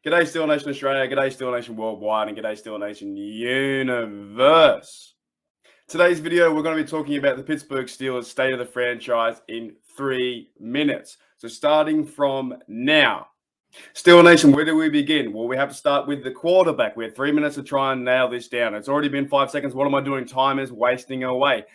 G'day, Steel Nation Australia. G'day, Steel Nation Worldwide. And g'day, Steel Nation Universe. Today's video, we're going to be talking about the Pittsburgh Steelers state of the franchise in 3 minutes. So starting from now. Steel Nation, where do we begin? Well, we have to start with the quarterback. We have 3 minutes to try and nail this down. It's already been 5 seconds. What am I doing? Time is wasting away.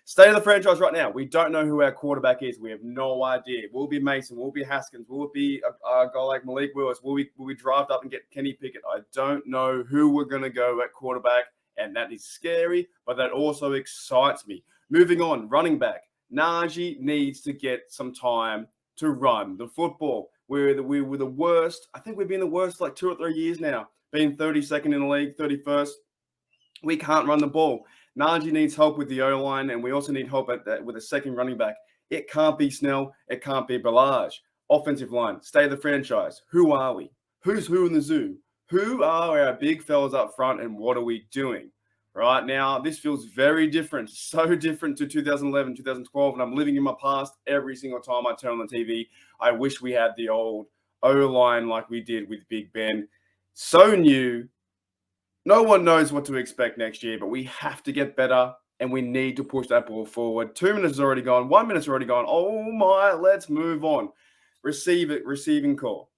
State of the franchise right now. We don't know who our quarterback is. We have no idea. Will it be Mason? Will it be Haskins? Will it be a guy like Malik Willis? Will we draft up and get Kenny Pickett? I don't know who we're going to go at quarterback, and that is scary, but that also excites me. Moving on, running back. Najee needs to get some time to run the football. We were the worst. I think we've been the worst for like 2 or 3 years now, being 32nd in the league, 31st. We can't run the ball. Najee needs help with the O-line, and we also need help with a second running back. It can't be Snell. It can't be Ballage. Offensive line, stay the franchise. Who are we? Who's who in the zoo? Who are our big fellas up front, and what are we doing? Right now, this feels very different, so different to 2011, 2012, and I'm living in my past every single time I turn on the TV. I wish we had the old O-line like we did with Big Ben. So new. No one knows what to expect next year, but we have to get better, and we need to push that ball forward. 2 minutes is already gone. 1 minute's already gone. Oh, my. Let's move on. Receiving call.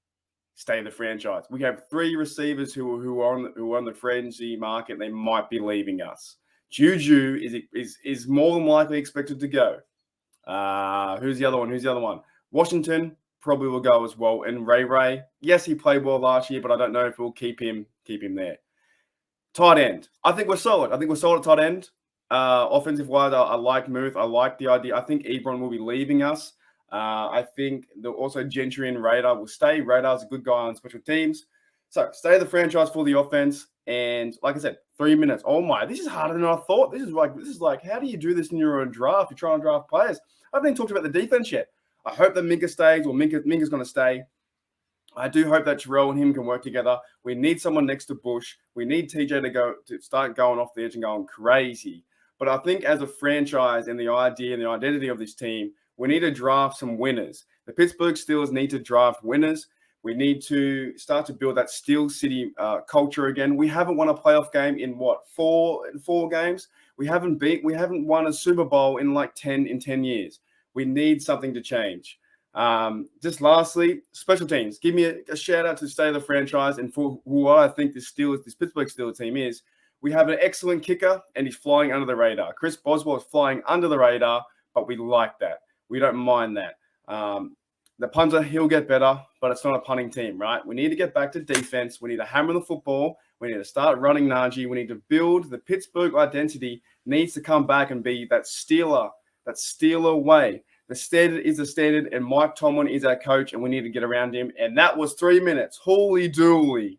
Stay in the franchise. We have 3 receivers who are on the frenzy market. They might be leaving us. Juju is more than likely expected to go. Who's the other one? Washington probably will go as well. And Ray, yes, he played well last year, but I don't know if we'll keep him there. Tight end. I think we're solid. at tight end. Offensive wise, I like Muth. I like the idea. I think Ebron will be leaving us. I think also Gentry and Radar will stay. Radar's a good guy on special teams. So stay the franchise for the offense. And like I said, 3 minutes. Oh my, this is harder than I thought. This is like, how do you do this in your own draft? You're trying to draft players. I haven't even talked about the defense yet. I hope that Minka stays, or Minka's going to stay. I do hope that Terrell and him can work together. We need someone next to Bush. We need TJ to start going off the edge and going crazy. But I think as a franchise and the idea and the identity of this team, we need to draft some winners. The Pittsburgh Steelers need to draft winners. We need to start to build that Steel City culture again. We haven't won a playoff game in four games. We haven't won a Super Bowl in like 10 years. We need something to change. Just lastly, special teams. Give me a shout out to stay the franchise and for who I think this Pittsburgh Steelers team is. We have an excellent kicker, and he's flying under the radar. Chris Boswell is flying under the radar, but we like that. We don't mind that. The punter, he'll get better, but it's not a punting team, right? We need to get back to defense. We need to hammer the football. We need to start running Najee. We need to build the Pittsburgh identity. Needs to come back and be that Steeler way. The standard is the standard, and Mike Tomlin is our coach, and we need to get around him. And that was 3 minutes. Holy dooly.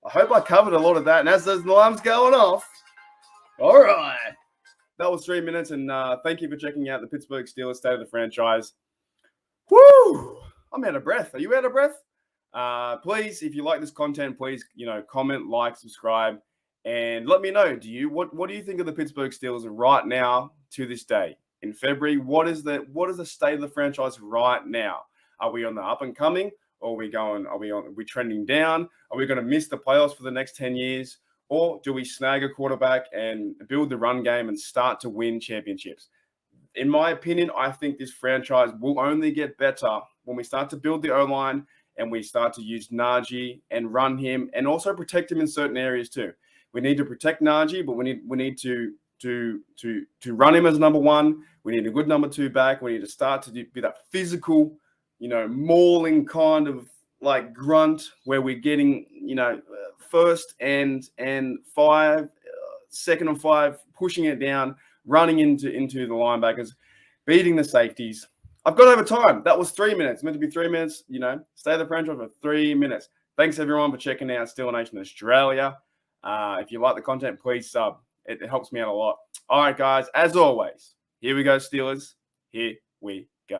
I hope I covered a lot of that. And as those alarms going off, all right. That was 3 minutes, and thank you for checking out the Pittsburgh Steelers state of the franchise. Woo! I'm out of breath. Are you out of breath? Please, if you like this content, please, comment, like, subscribe, and let me know. What do you think of the Pittsburgh Steelers right now to this day? In February, what is the state of the franchise right now? Are we on the up and coming, or are we trending down? Are we going to miss the playoffs for the next 10 years? Or do we snag a quarterback and build the run game and start to win championships? In my opinion, I think this franchise will only get better when we start to build the O-line and we start to use Najee and run him and also protect him in certain areas too. We need to protect Najee, but we need to run him as number one. We need a good number 2 back. We need to start to be that physical, mauling kind of like grunt where we're getting, first and 5, second and 5, pushing it down, running into the linebackers, beating the safeties. I've gone over time. That was 3 minutes. It's meant to be 3 minutes, stay the franchise for 3 minutes. Thanks everyone for checking out Steel Nation Australia. If you like the content, please sub. It helps me out a lot. All right, guys, as always, here we go, Steelers. Here we go.